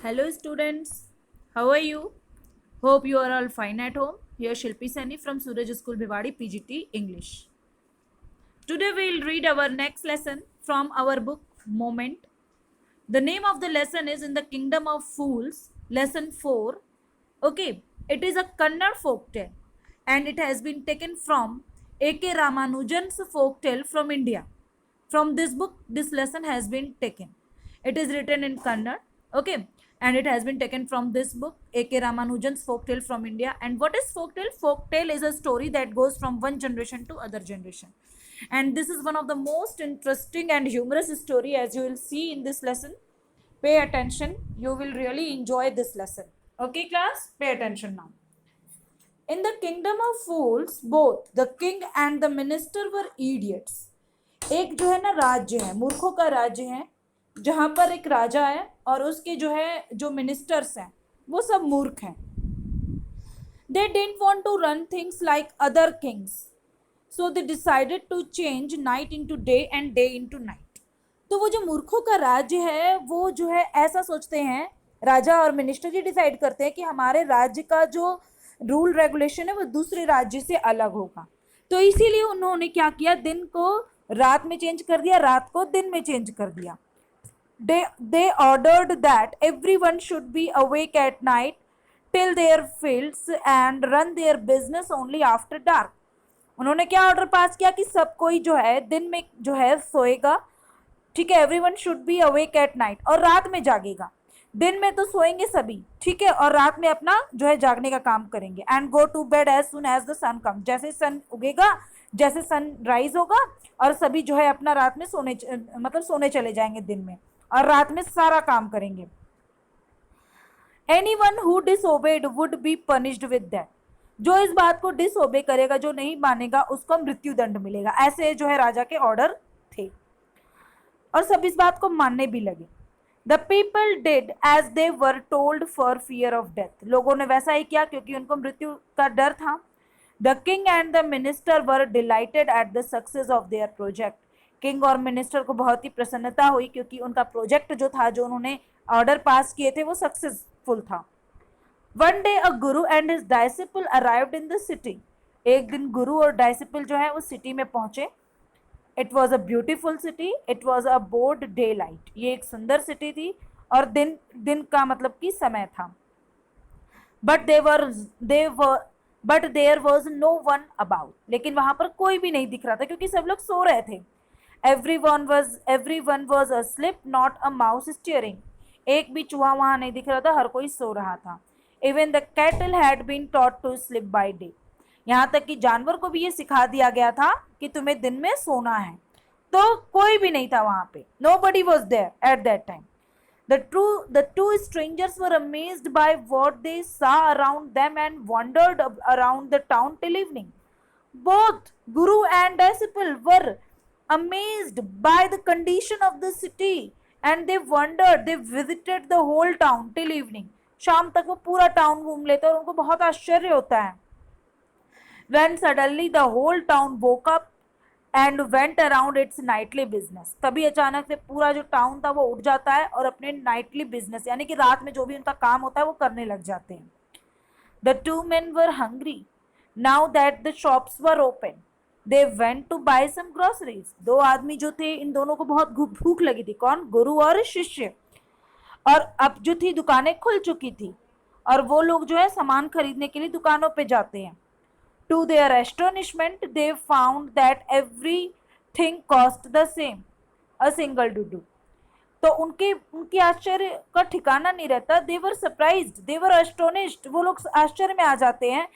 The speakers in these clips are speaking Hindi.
Hello students, how are you? Hope you are all fine at home. Here Shilpi Sani from Suraj School Bhiwadi PGT English. Today we will read our next lesson from our book Moment. The name of the lesson is In the Kingdom of Fools, lesson 4. Okay, it is a Kannada folk tale and it has been taken from A.K. Ramanujan's folk tale from India. From this book, this lesson has been taken. It is written in Kannada, okay, and it has been taken from this book, A.K. Ramanujan's folk tale from India. And what is folk tale? Folk tale is a story that goes from one generation to other generation. And this is one of the most interesting and humorous story, as you will see in this lesson. Pay attention, you will really enjoy this lesson. Okay class, pay attention now. In the kingdom of fools, both the king and the minister were idiots. एक जो है ना राज्य है, मूर्खों का राज्य है, जहां पर एक राजा है और उसके जो है जो मिनिस्टर्स हैं वो सब मूर्ख हैं. They didn't want to run things like other kings, so they decided to change night into day and day into night. तो वो जो मूर्खों का राज्य है वो जो है ऐसा सोचते हैं, राजा और मिनिस्टर जी डिसाइड करते हैं कि हमारे राज्य का जो रूल रेगुलेशन है वो दूसरे राज्य से अलग होगा. तो इसीलिए उन्होंने क्या किया, दिन को रात में चेंज कर दिया, रात को दिन में चेंज कर दिया. They ordered that everyone should be awake at night till their fields and run their business only after dark. उन्होंने क्या ऑर्डर पास किया कि सब कोई जो है दिन में जो है सोएगा, ठीक है, everyone should be awake at night, और रात में जागेगा. दिन में तो सोएंगे सभी, ठीक है, और रात में अपना जो है जागने का काम करेंगे. And go to bed as soon as the sun come, जैसे सन उगेगा, जैसे सन राइज होगा, और सभी जो है अपना रात में सोने चले जाएंगे दिन में, और रात में सारा काम करेंगे. Anyone who disobeyed would be punished with that. जो इस बात को डिसओबे करेगा, जो नहीं मानेगा, उसको मृत्यु दंड मिलेगा. ऐसे जो है राजा के ऑर्डर थे और सब इस बात को मानने भी लगे. The people did as they were told for fear of death. लोगों ने वैसा ही किया क्योंकि उनको मृत्यु का डर था. The king and the minister were delighted at the success of their project. King और मिनिस्टर को बहुत ही प्रसन्नता हुई क्योंकि उनका प्रोजेक्ट जो था, जो उन्होंने ऑर्डर पास किए थे, वो सक्सेसफुल था. One day a guru and his disciple arrived in the city. एक दिन गुरु और डिसिपल जो है वो सिटी में पहुंचे. It was a beautiful city. It was a broad daylight. ये एक सुंदर सिटी थी और दिन का मतलब कि समय था. But there was no one about. लेकिन वहां पर कोई भी नहीं दिख रहा था क्योंकि सब लोग सो रहे थे. Everyone was asleep, not a mouse stirring. एक भी चूहा वहां नहीं दिख रहा था, हर कोई सो रहा था. Even the cattle had been taught to sleep by day. यहाँ तक कि जानवर को भी ये सिखा दिया गया था कि तुम्हें दिन में सोना है. तो कोई भी नहीं था वहां पे. Nobody was there at that time. The two strangers were amazed by what they saw around them and wandered around the town till evening. Both Guru and disciple were amazed by the condition of the city and they wandered, they visited the whole town till evening. शाम तक वो पूरा टाउन घूम लेते और उनको बहुत आश्चर्य होता है. When suddenly the whole town woke up and went around its nightly business. तभी अचानक से पूरा जो टाउन था वो उठ जाता है और अपने नाइटली बिजनेस यानी कि रात में जो भी उनका काम होता है वो करने लग जाते हैं. The two men were hungry. Now that the shops were open, they went to buy some groceries. दो आदमी जो थे, इन दोनों को बहुत भूख लगी थी. कौन? गुरु और शिष्य. और अब जो थी दुकानें खुल चुकी थी और वो लोग जो है सामान खरीदने के लिए दुकानों पे जाते हैं. To their astonishment, they found that everything cost the same, a single dudu. तो उनके आश्चर्य का ठिकाना नहीं रहता. They were surprised, they were astonished. वो लोग आश्चर्य में आ जाते हैं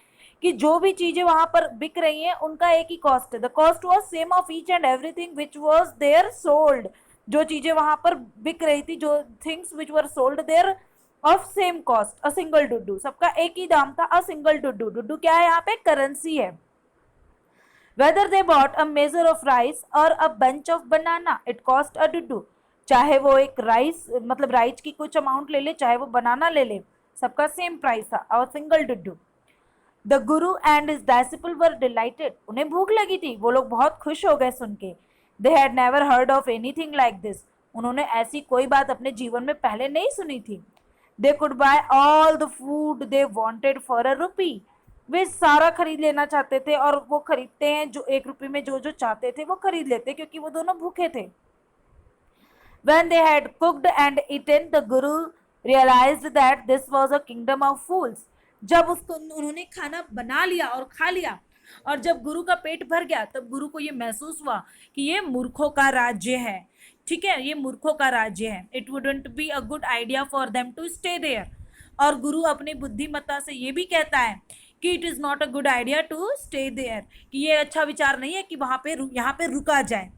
कि जो भी चीजें वहां पर बिक रही हैं उनका एक ही कॉस्ट है. The cost was same of each and everything which was there sold. जो चीजें वहां पर बिक रही थी, जो things which were sold there of same cost, a single dudu. सबका एक ही दाम था, a single dudu. dudu क्या है? यहाँ पे करेंसी है. Whether they bought a measure of rice or a bunch of banana, it cost a dudu. चाहे वो एक राइस मतलब राइस की कुछ अमाउंट ले ले, चाहे वो बनाना ले ले, सबका सेम प्राइस था, a single dudu. The guru and his disciple were delighted. उन्हें भूख लगी थी, वो लोग बहुत खुश हो गए सुन के. They had never heard of anything like this. उन्होंने ऐसी कोई बात अपने जीवन में पहले नहीं सुनी थी. They could buy all the food they wanted for a rupee. वे सारा खरीद लेना चाहते थे और वो खरीदते हैं, जो 1 रुपये में जो जो चाहते थे वो खरीद लेते, क्योंकि वो दोनों भूखे थे। When they had cooked and eaten, the Guru realized that this was a kingdom of fools. जब उसको उन्होंने खाना बना लिया और खा लिया और जब गुरु का पेट भर गया, तब गुरु को ये महसूस हुआ कि ये मूर्खों का राज्य है। ठीक है, ये मूर्खों का राज्य है। It wouldn't be a good idea for them to stay there. और गुरु अपनी बुद्धिमत्ता से ये भी कहता है कि it is not a good idea to stay there, कि ये अच्छा विचार नहीं है कि वहां पे यहाँ पे रुका जाए।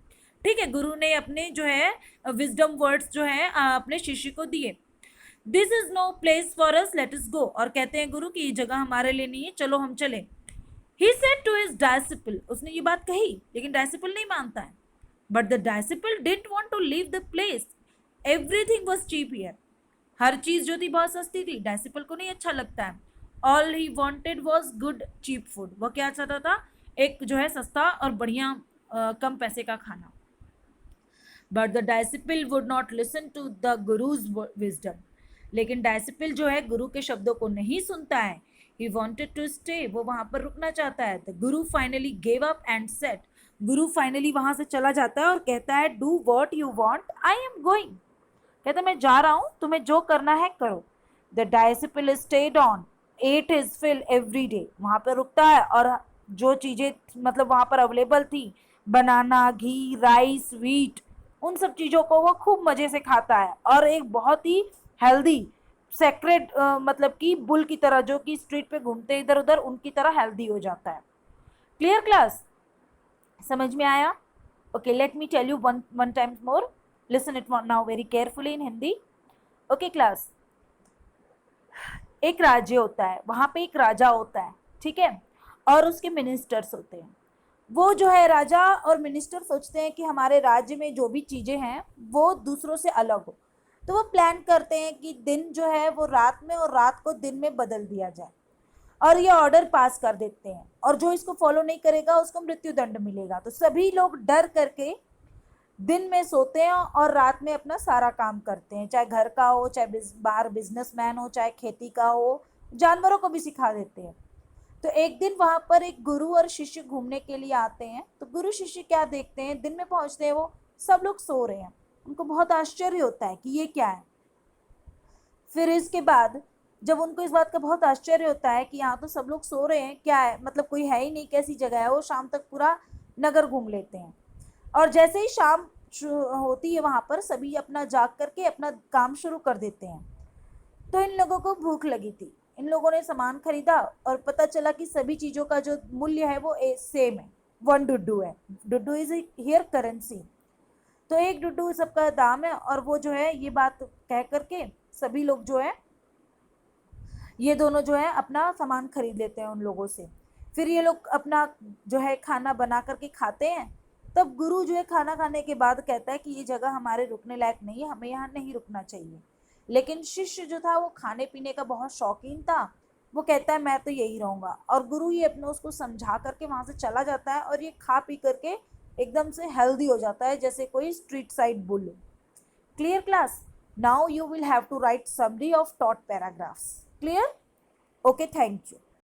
ठीक है, गुरु ने अपने जो है विजडम वर्ड्स जो है अपने शिष्य को दिए। This is no place for us, let us go. और कहते हैं गुरु की ये जगह हमारे लिए नहीं है, चलो हम चले। He said to his disciple, उसने ये बात कही लेकिन डिसिपल नहीं मानता है। But the disciple didn't want to leave the place, everything was cheap here. हर चीज जो थी बहुत सस्ती थी, डिसिपल को नहीं अच्छा लगता है। All he wanted was good cheap food, वो क्या चाहता था, एक जो है सस्ता और बढ़िया कम पैसे का खाना। But the disciple would not listen to the guru's wisdom, लेकिन डिसिपल जो है गुरु के शब्दों को नहीं सुनता है। ही वॉन्टेड टू स्टे, वो वहां पर रुकना चाहता है। The Guru finally gave up and said, Guru finally वहां से चला जाता है और कहता है do what you want, I am going. कहता मैं जा रहा हूं, तुम्हें जो करना है करो। The disciple stayed on, ate his fill every day, वहां पर रुकता है और जो चीजें मतलब वहां पर अवेलेबल थी, बनाना, घी, राइस, व्हीट, उन सब चीज़ों को वो खूब मज़े से खाता है और एक बहुत ही हेल्दी सेक्रेड मतलब कि बुल की तरह जो कि स्ट्रीट पे घूमते इधर उधर, उनकी तरह हेल्दी हो जाता है। क्लियर क्लास, समझ में आया? Okay, let me tell you one time more, listen it now very carefully in Hindi. Okay class, एक राज्य होता है, वहां पे एक राजा होता है, ठीक है, और उसके मिनिस्टर्स होते हैं। वो जो है राजा और मिनिस्टर सोचते हैं कि हमारे राज्य में जो भी चीज़ें हैं वो दूसरों से अलग हो, तो वो प्लान करते हैं कि दिन जो है वो रात में और रात को दिन में बदल दिया जाए, और ये ऑर्डर पास कर देते हैं, और जो इसको फॉलो नहीं करेगा उसको मृत्यु दंड मिलेगा। तो सभी लोग डर करके दिन में सोते हैं और रात में अपना सारा काम करते हैं, चाहे घर का हो, चाहे बाहर बिजनेसमैन हो, चाहे खेती का हो, जानवरों को भी सिखा देते हैं। तो एक दिन वहां पर एक गुरु और शिष्य घूमने के लिए आते हैं। तो गुरु शिष्य क्या देखते हैं, दिन में पहुंचते हैं, वो सब लोग सो रहे हैं। उनको बहुत आश्चर्य होता है कि ये क्या है। फिर इसके बाद जब उनको इस बात का बहुत आश्चर्य होता है कि यहाँ तो सब लोग सो रहे हैं, क्या है, मतलब कोई है ही नहीं, कैसी जगह है, वो शाम तक पूरा नगर घूम लेते हैं। और जैसे ही शाम होती है वहां पर सभी अपना जाग करके अपना काम शुरू कर देते हैं। तो इन लोगों को भूख लगी थी, इन लोगों ने सामान खरीदा और पता चला कि सभी चीज़ों का जो मूल्य है वो सेम है, 1 डुड्डू है। डुड्डू इज हियर करेंसी, तो 1 डुड्डू सबका दाम है। और वो जो है ये बात कह करके सभी लोग जो है ये दोनों जो है अपना सामान खरीद लेते हैं उन लोगों से। फिर ये लोग अपना जो है खाना बना करके खाते हैं। तब गुरु जो है खाना खाने के बाद कहता है कि ये जगह हमारे रुकने लायक नहीं है, हमें यहाँ नहीं रुकना चाहिए। लेकिन शिष्य जो था वो खाने पीने का बहुत शौकीन था, वो कहता है मैं तो यही रहूँगा। और गुरु ये अपने उसको समझा करके वहाँ से चला जाता है और ये खा पी करके एकदम से हेल्दी हो जाता है, जैसे कोई street side bull. Clear class? Now you will have to write summary of taught paragraphs. Clear? Okay, thank you.